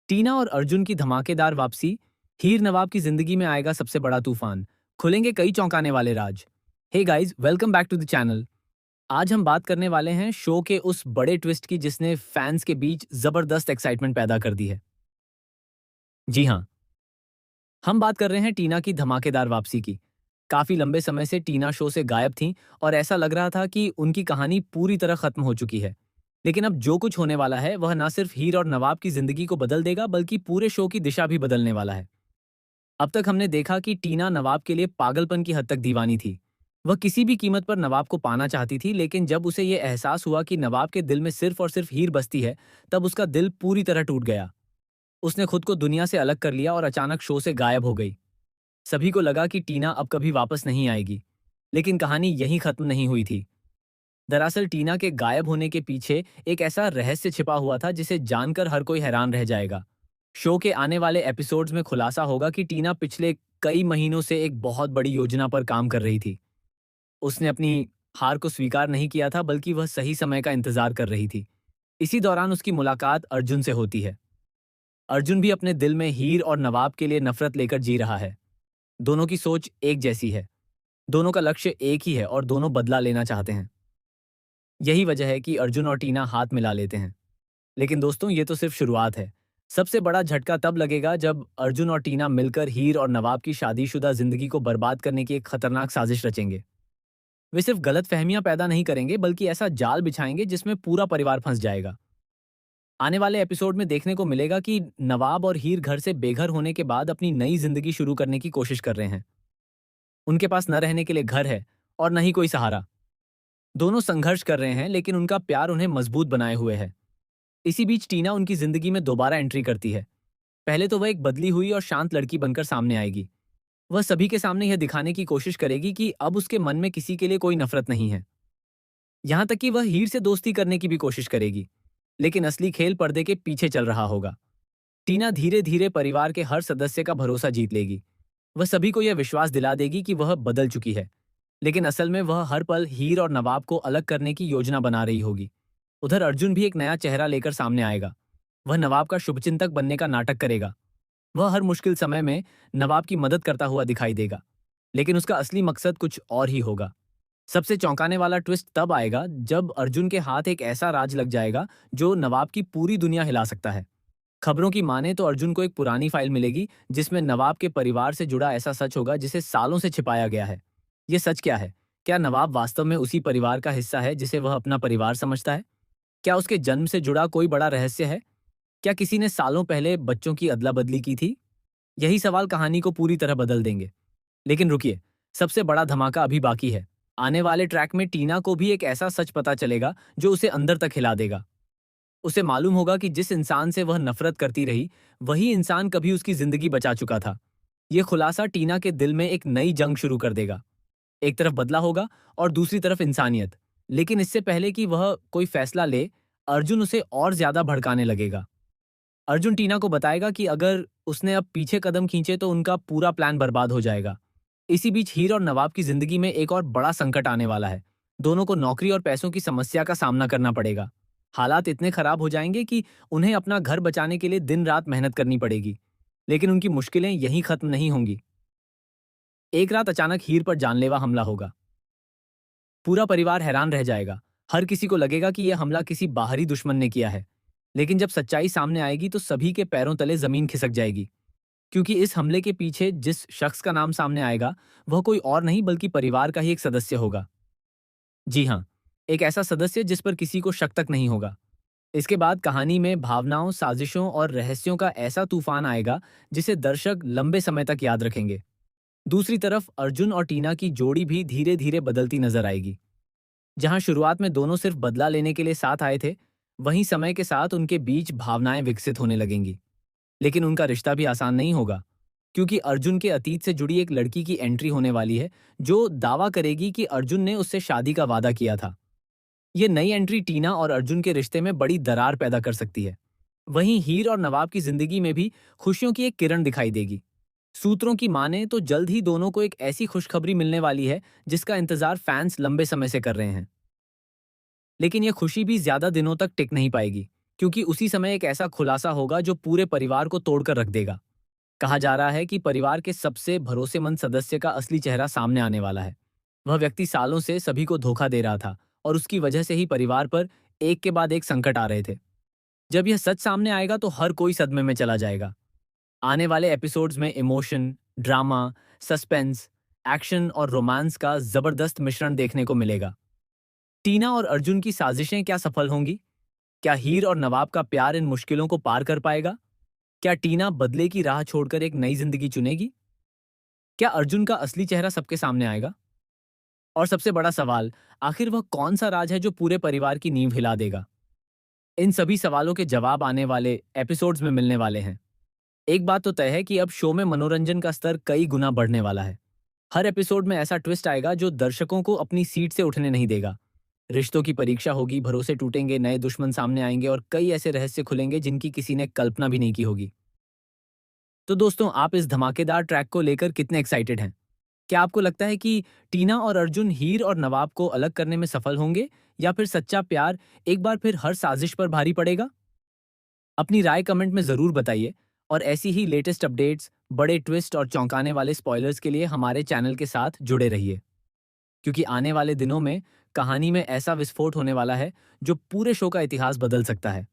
टीना और अर्जुन की धमाकेदार वापसी। हीर नवाब की जिंदगी में आएगा सबसे बड़ा तूफान। खुलेंगे कई चौंकाने वाले राज। Hey guys, welcome back to the channel. आज हम बात करने वाले हैं शो के उस बड़े ट्विस्ट की जिसने फैंस के बीच जबरदस्त एक्साइटमेंट पैदा कर दी है। जी हाँ, हम बात कर रहे हैं टीना की धमाकेदार वापसी की। काफी लंबे समय से टीना शो से गायब थीं और ऐसा लग रहा था कि उनकी कहानी पूरी तरह खत्म हो चुकी है। लेकिन अब जो कुछ होने वाला है वह ना सिर्फ हीर और नवाब की जिंदगी को बदल देगा बल्कि पूरे शो की दिशा भी बदलने वाला है। अब तक हमने देखा कि टीना नवाब के लिए पागलपन की हद तक दीवानी थी। वह किसी भी कीमत पर नवाब को पाना चाहती थी, लेकिन जब उसे यह एहसास हुआ कि नवाब के दिल में सिर्फ और सिर्फ हीर बसती है, तब उसका दिल पूरी तरह टूट गया। उसने खुद को दुनिया से अलग कर लिया और अचानक शो से गायब हो गई। सभी को लगा कि टीना अब कभी वापस नहीं आएगी। लेकिन कहानी यहीं खत्म नहीं हुई थी। दरअसल टीना के गायब होने के पीछे एक ऐसा रहस्य छिपा हुआ था जिसे जानकर हर कोई हैरान रह जाएगा। शो के आने वाले एपिसोड्स में खुलासा होगा कि टीना पिछले कई महीनों से एक बहुत बड़ी योजना पर काम कर रही थी। उसने अपनी हार को स्वीकार नहीं किया था, बल्कि वह सही समय का इंतजार कर रही थी। इसी दौरान उसकी मुलाकात अर्जुन से होती है। अर्जुन भी अपने दिल में हीर और नवाब के लिए नफरत लेकर जी रहा है। दोनों की सोच एक जैसी है। दोनों का लक्ष्य एक ही है और दोनों बदला लेना चाहते हैं। यही वजह है कि अर्जुन और टीना हाथ मिला लेते हैं। लेकिन दोस्तों, ये तो सिर्फ शुरुआत है। सबसे बड़ा झटका तब लगेगा जब अर्जुन और टीना मिलकर हीर और नवाब की शादीशुदा जिंदगी को बर्बाद करने की एक खतरनाक साजिश रचेंगे। वे सिर्फ गलतफहमियां पैदा नहीं करेंगे, बल्कि ऐसा जाल बिछाएंगे जिसमें पूरा परिवार फंस जाएगा। आने वाले एपिसोड में देखने को मिलेगा कि नवाब और हीर घर से बेघर होने के बाद अपनी नई जिंदगी शुरू करने की कोशिश कर रहे हैं। उनके पास न रहने के लिए घर है और न ही कोई सहारा। दोनों संघर्ष कर रहे हैं, लेकिन उनका प्यार उन्हें मजबूत बनाए हुए है। इसी बीच टीना उनकी जिंदगी में दोबारा एंट्री करती है। पहले तो वह एक बदली हुई और शांत लड़की बनकर सामने आएगी। वह सभी के सामने यह दिखाने की कोशिश करेगी कि अब उसके मन में किसी के लिए कोई नफरत नहीं है। यहां तक कि वह हीर से दोस्ती करने की भी कोशिश करेगी। लेकिन असली खेल पर्दे के पीछे चल रहा होगा। टीना धीरे धीरे परिवार के हर सदस्य का भरोसा जीत लेगी। वह सभी को यह विश्वास दिला देगी कि वह बदल चुकी है। लेकिन असल में वह हर पल हीर और नवाब को अलग करने की योजना बना रही होगी। उधर अर्जुन भी एक नया चेहरा लेकर सामने आएगा। वह नवाब का शुभचिंतक बनने का नाटक करेगा। वह हर मुश्किल समय में नवाब की मदद करता हुआ दिखाई देगा। लेकिन उसका असली मकसद कुछ और ही होगा। सबसे चौंकाने वाला ट्विस्ट तब आएगा जब अर्जुन के हाथ एक ऐसा राज लग जाएगा जो नवाब की पूरी दुनिया हिला सकता है। खबरों की माने तो अर्जुन को एक पुरानी फाइल मिलेगी जिसमें नवाब के परिवार से जुड़ा ऐसा सच होगा जिसे सालों से छिपाया गया है। ये सच क्या है? क्या नवाब वास्तव में उसी परिवार का हिस्सा है जिसे वह अपना परिवार समझता है? क्या उसके जन्म से जुड़ा कोई बड़ा रहस्य है? क्या किसी ने सालों पहले बच्चों की अदला-बदली की थी? यही सवाल कहानी को पूरी तरह बदल देंगे। लेकिन रुकिए, सबसे बड़ा धमाका अभी बाकी है। आने वाले ट्रैक में टीना को भी एक ऐसा सच पता चलेगा जो उसे अंदर तक हिला देगा। उसे मालूम होगा कि जिस इंसान से वह नफरत करती रही, वही इंसान कभी उसकी जिंदगी बचा चुका था। यह खुलासा टीना के दिल में एक नई जंग शुरू कर देगा। एक तरफ बदला होगा और दूसरी तरफ इंसानियत। लेकिन इससे पहले कि वह कोई फैसला ले, अर्जुन उसे और ज्यादा भड़काने लगेगा। अर्जुन टीना को बताएगा कि अगर उसने अब पीछे कदम खींचे तो उनका पूरा प्लान बर्बाद हो जाएगा। इसी बीच हीर और नवाब की जिंदगी में एक और बड़ा संकट आने वाला है। दोनों को नौकरी और पैसों की समस्या का सामना करना पड़ेगा। हालात इतने खराब हो जाएंगे कि उन्हें अपना घर बचाने के लिए दिन रात मेहनत करनी पड़ेगी। लेकिन उनकी मुश्किलें यहीं खत्म नहीं होंगी। एक रात अचानक हीर पर जानलेवा हमला होगा। पूरा परिवार हैरान रह जाएगा। हर किसी को लगेगा कि यह हमला किसी बाहरी दुश्मन ने किया है। लेकिन जब सच्चाई सामने आएगी तो सभी के पैरों तले जमीन खिसक जाएगी। क्योंकि इस हमले के पीछे जिस शख्स का नाम सामने आएगा, वह कोई और नहीं बल्कि परिवार का ही एक सदस्य होगा। जी हाँ, एक ऐसा सदस्य जिस पर किसी को शक तक नहीं होगा। इसके बाद कहानी में भावनाओं, साजिशों और रहस्यों का ऐसा तूफान आएगा जिसे दर्शक लंबे समय तक याद रखेंगे। दूसरी तरफ अर्जुन और टीना की जोड़ी भी धीरे धीरे बदलती नजर आएगी। जहां शुरुआत में दोनों सिर्फ बदला लेने के लिए साथ आए थे, वहीं समय के साथ उनके बीच भावनाएं विकसित होने लगेंगी। लेकिन उनका रिश्ता भी आसान नहीं होगा। क्योंकि अर्जुन के अतीत से जुड़ी एक लड़की की एंट्री होने वाली है जो दावा करेगी कि अर्जुन ने उससे शादी का वादा किया था। ये नई एंट्री टीना और अर्जुन के रिश्ते में बड़ी दरार पैदा कर सकती है। वहीं हीर और नवाब की जिंदगी में भी खुशियों की एक किरण दिखाई देगी। सूत्रों की माने तो जल्द ही दोनों को एक ऐसी खुशखबरी मिलने वाली है जिसका इंतजार फैंस लंबे समय से कर रहे हैं। लेकिन यह खुशी भी ज्यादा दिनों तक टिक नहीं पाएगी। क्योंकि उसी समय एक ऐसा खुलासा होगा जो पूरे परिवार को तोड़कर रख देगा। कहा जा रहा है कि परिवार के सबसे भरोसेमंद सदस्य का असली चेहरा सामने आने वाला है। वह व्यक्ति सालों से सभी को धोखा दे रहा था और उसकी वजह से ही परिवार पर एक के बाद एक संकट आ रहे थे। जब यह सच सामने आएगा तो हर कोई सदमे में चला जाएगा। आने वाले एपिसोड्स में इमोशन, ड्रामा, सस्पेंस, एक्शन और रोमांस का जबरदस्त मिश्रण देखने को मिलेगा। टीना और अर्जुन की साजिशें क्या सफल होंगी? क्या हीर और नवाब का प्यार इन मुश्किलों को पार कर पाएगा? क्या टीना बदले की राह छोड़कर एक नई जिंदगी चुनेगी? क्या अर्जुन का असली चेहरा सबके सामने आएगा? और सबसे बड़ा सवाल, आखिर वह कौन सा राज है जो पूरे परिवार की नींव हिला देगा? इन सभी सवालों के जवाब आने वाले एपिसोड्स में मिलने वाले हैं। एक बात तो तय है कि अब शो में मनोरंजन का स्तर कई गुना बढ़ने वाला है। हर एपिसोड में ऐसा ट्विस्ट आएगा जो दर्शकों को अपनी सीट से उठने नहीं देगा। रिश्तों की परीक्षा होगी, भरोसे टूटेंगे, नए दुश्मन सामने आएंगे और कई ऐसे रहस्य खुलेंगे जिनकी किसी ने कल्पना भी नहीं की होगी। तो दोस्तों, आप इस धमाकेदार ट्रैक को लेकर कितने एक्साइटेड हैं? क्या आपको लगता है कि टीना और अर्जुन हीर और नवाब को अलग करने में सफल होंगे, या फिर सच्चा प्यार एक बार फिर हर साजिश पर भारी पड़ेगा? अपनी राय कमेंट में जरूर बताइए और ऐसी ही लेटेस्ट अपडेट्स, बड़े ट्विस्ट और चौंकाने वाले स्पॉयलर्स के लिए हमारे चैनल के साथ जुड़े रहिए, क्योंकि आने वाले दिनों में कहानी में ऐसा विस्फोट होने वाला है जो पूरे शो का इतिहास बदल सकता है।